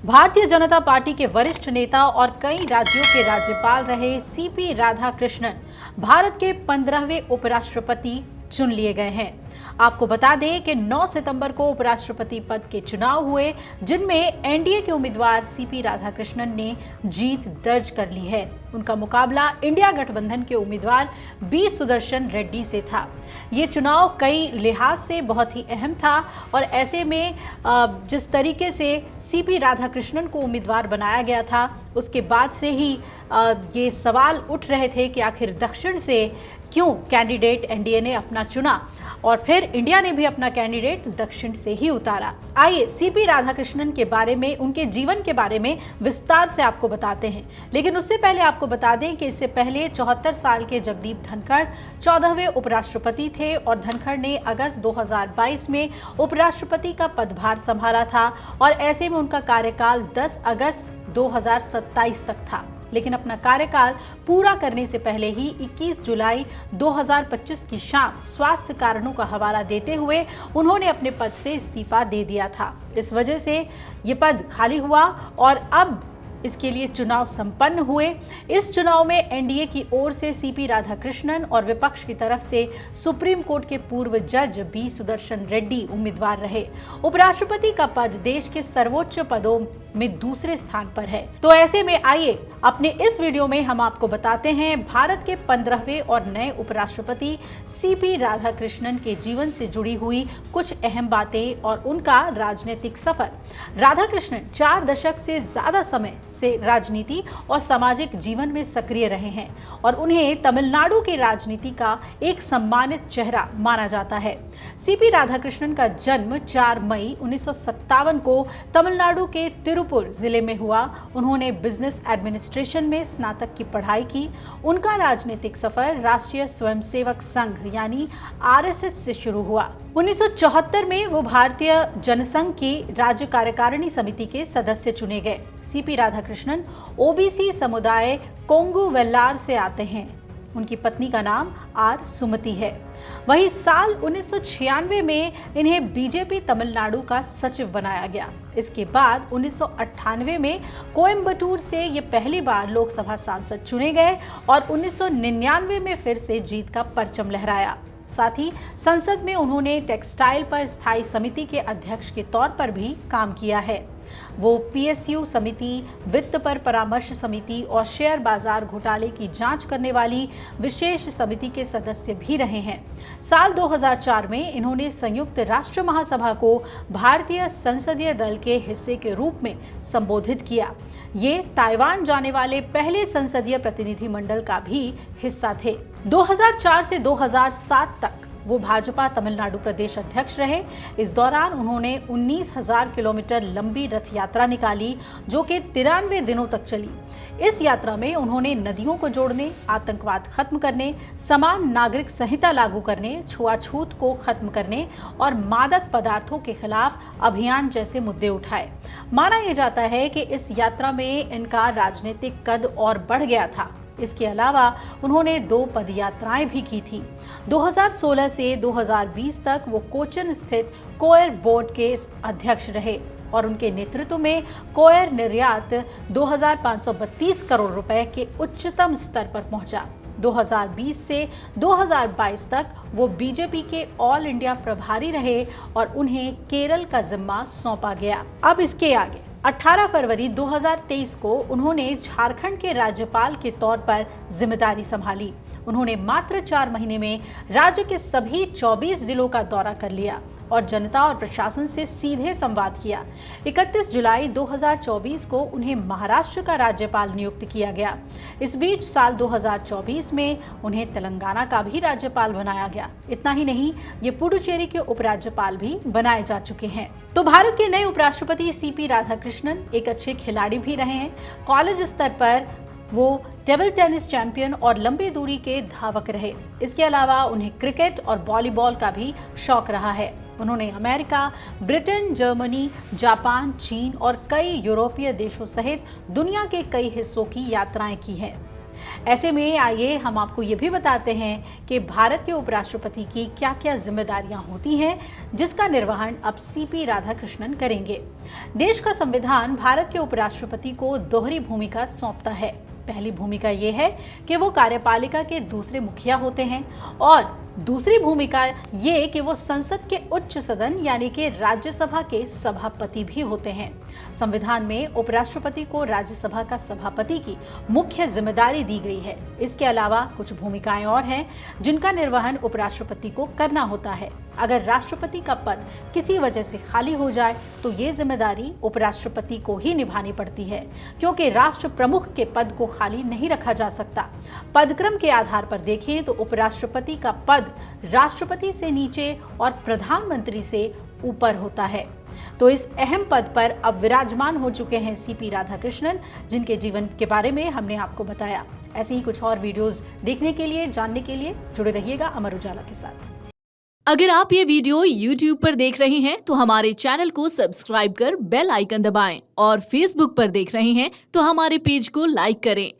Bharatiya Janata party के वरिष्ठ नेता और कई राज्यों के राज्यपाल रहे सीपी राधाकृष्णन भारत के 15वें उपराष्ट्रपति चुन लिए गए हैं। आपको बता दें कि 9 सितंबर को उपराष्ट्रपति पद के चुनाव हुए, जिनमें एनडीए के उम्मीदवार सीपी राधाकृष्णन ने जीत दर्ज कर ली है। उनका मुकाबला इंडिया गठबंधन के उम्मीदवार बी सुदर्शन रेड्डी से था। ये चुनाव कई लिहाज से बहुत ही अहम था और ऐसे में जिस तरीके से सीपी राधाकृष्णन को उम्मीदवार बनाया गया था, उसके बाद से ही ये सवाल उठ रहे थे कि आखिर दक्षिण से क्यों कैंडिडेट एनडीए ने अपना चुना और फिर इंडिया ने भी अपना कैंडिडेट दक्षिण से ही उतारा। आइए सीपी राधाकृष्णन के बारे में, उनके जीवन के बारे में विस्तार से आपको बताते हैं। लेकिन उससे पहले आपको बता दें कि इससे पहले 74 साल के जगदीप धनखड़ 14वें उपराष्ट्रपति थे और धनखड़ ने अगस्त 2022 में उपराष्ट्रपति का पदभार संभाला था और ऐसे में उनका कार्यकाल 10 अगस्त 2027 तक था। लेकिन अपना कार्यकाल पूरा करने से पहले ही 21 जुलाई 2025 की शाम स्वास्थ्य कारणों का हवाला देते हुए उन्होंने अपने पद से इस्तीफा दे दिया था। इस वजह से ये पद खाली हुआ और अब इसके लिए चुनाव संपन्न हुए। इस चुनाव में एनडीए की ओर से सीपी राधाकृष्णन और विपक्ष की तरफ से सुप्रीम कोर्ट के पूर्व जज बी सुदर्शन रेड्डी उम्मीदवार रहे। उपराष्ट्रपति का पद देश के सर्वोच्च पदों में दूसरे स्थान पर है। तो ऐसे में आइए अपने इस वीडियो में हम आपको बताते हैं भारत के 15वें और नए उपराष्ट्रपति सीपी राधाकृष्णन के जीवन से जुड़ी हुई कुछ अहम बातें और उनका राजनीतिक सफर। राधाकृष्णन 4 दशक से ज्यादा समय से राजनीति और सामाजिक जीवन में सक्रिय रहे हैं और उन्हें तमिलनाडु की राजनीति का एक सम्मानित चेहरा माना जाता है। सीपी राधाकृष्णन का जन्म 4 मई 1957 को तमिलनाडु के तिरुपुर जिले में हुआ। उन्होंने बिजनेस एडमिनिस्ट्रेशन में स्नातक की पढ़ाई की। उनका राजनीतिक सफर राष्ट्रीय स्वयंसेवक संघ यानी आरएसएस से शुरू हुआ। 1974 में वो भारतीय जनसंघ की राज्य कार्यकारिणी समिति के सदस्य चुने गए। सीपी राधाकृष्णन ओबीसी समुदाय कोंगू वेल्लार से आते हैं। उनकी पत्नी का नाम आर सुमति है। वही साल 1996 में इन्हें बीजेपी तमिलनाडु का सचिव बनाया गया। इसके बाद 1998 में कोयम्बटूर से ये पहली बार लोकसभा सांसद चुने गए और 1999 में फिर से जीत का परचम लहराया। साथ ही संसद में उन्होंने टेक्सटाइल पर स्थायी समिति के अध्यक्ष के तौर पर भी काम किया है। वो पीएसयू समिति, वित्त पर परामर्श समिति और शेयर बाजार घोटाले की जांच करने वाली विशेष समिति के सदस्य भी रहे हैं। साल 2004 में इन्होंने संयुक्त राष्ट्र महासभा को भारतीय संसदीय दल के हिस्से के रूप में संबोधित किया। ये ताइवान जाने वाले पहले संसदीय प्रतिनिधिमंडल का भी हिस्सा थे। 2004 से 2007 तक वो भाजपा तमिलनाडु प्रदेश अध्यक्ष रहे। इस दौरान उन्होंने 19,000 किलोमीटर लंबी रथ यात्रा निकाली, जो कि 93 दिनों तक चली। इस यात्रा में उन्होंने नदियों को जोड़ने, आतंकवाद खत्म करने, समान नागरिक संहिता लागू करने, छुआछूत को खत्म करने और मादक पदार्थों के खिलाफ अभियान जैसे मुद्दे उठाए। माना यह जाता है कि इस यात्रा में इनका राजनीतिक कद और बढ़ गया था। इसके अलावा उन्होंने 2 पदयात्राएं भी की थी। 2016 से 2020 तक वो कोचीन स्थित कोयर बोर्ड के अध्यक्ष रहे और उनके नेतृत्व में कोयर निर्यात 2532 करोड़ रुपए के उच्चतम स्तर पर पहुंचा। 2020 से 2022 तक वो बीजेपी के ऑल इंडिया प्रभारी रहे और उन्हें केरल का जिम्मा सौंपा गया। अब इसके आगे 18 फरवरी 2023 को उन्होंने झारखंड के राज्यपाल के तौर पर जिम्मेदारी संभाली। उन्होंने मात्र 4 महीने में राज्य के सभी 24 जिलों का दौरा कर लिया और जनता और प्रशासन से सीधे संवाद किया। 31 जुलाई 2024 को उन्हें महाराष्ट्र का राज्यपाल नियुक्त किया गया। इस बीच साल 2024 में उन्हें तेलंगाना का भी राज्यपाल बनाया गया। इतना ही नहीं, ये पुडुचेरी के उपराज्यपाल भी बनाए जा चुके हैं। तो भारत के नए उपराष्ट्रपति सीपी राधाकृष्णन एक अच्छे खिलाड़ी भी रहे हैं। कॉलेज स्तर पर वो टेबल टेनिस चैंपियन और लंबी दूरी के धावक रहे। इसके अलावा उन्हें क्रिकेट और वॉलीबॉल का भी शौक रहा है। उन्होंने अमेरिका, ब्रिटेन, जर्मनी, जापान, चीन और कई यूरोपीय देशों सहित दुनिया के कई हिस्सों की यात्राएं की हैं। ऐसे में आइए हम आपको ये भी बताते हैं कि भारत के उपराष्ट्रपति की क्या क्या जिम्मेदारियां होती हैं, जिसका निर्वहन अब सीपी राधाकृष्णन करेंगे। देश का संविधान भारत के उपराष्ट्रपति को दोहरी भूमिका सौंपता है। पहली भूमिका ये है कि वो कार्यपालिका के दूसरे मुखिया होते हैं और दूसरी भूमिका ये कि वो संसद के उच्च सदन यानी कि राज्यसभा के सभापति भी होते हैं। संविधान में उपराष्ट्रपति को राज्यसभा का सभापति की मुख्य जिम्मेदारी दी गई है। इसके अलावा कुछ भूमिकाएं और हैं जिनका निर्वहन उपराष्ट्रपति को करना होता है। अगर राष्ट्रपति का पद किसी वजह से खाली हो जाए तो ये जिम्मेदारी उपराष्ट्रपति को ही निभानी पड़ती है, क्योंकि राष्ट्र प्रमुख के पद को खाली नहीं रखा जा सकता। पदक्रम के आधार पर देखें तो उपराष्ट्रपति का पद राष्ट्रपति से नीचे और प्रधानमंत्री से ऊपर होता है। तो इस अहम पद पर अब विराजमान हो चुके हैं सीपी राधाकृष्णन, जिनके जीवन के बारे में हमने आपको बताया। ऐसे ही कुछ और वीडियोस देखने के लिए, जानने के लिए जुड़े रहिएगा अमर उजाला के साथ। अगर आप ये वीडियो YouTube पर देख रहे हैं तो हमारे चैनल को सब्सक्राइब कर बेल आइकन दबाएं और Facebook पर देख रहे हैं तो हमारे पेज को लाइक करें।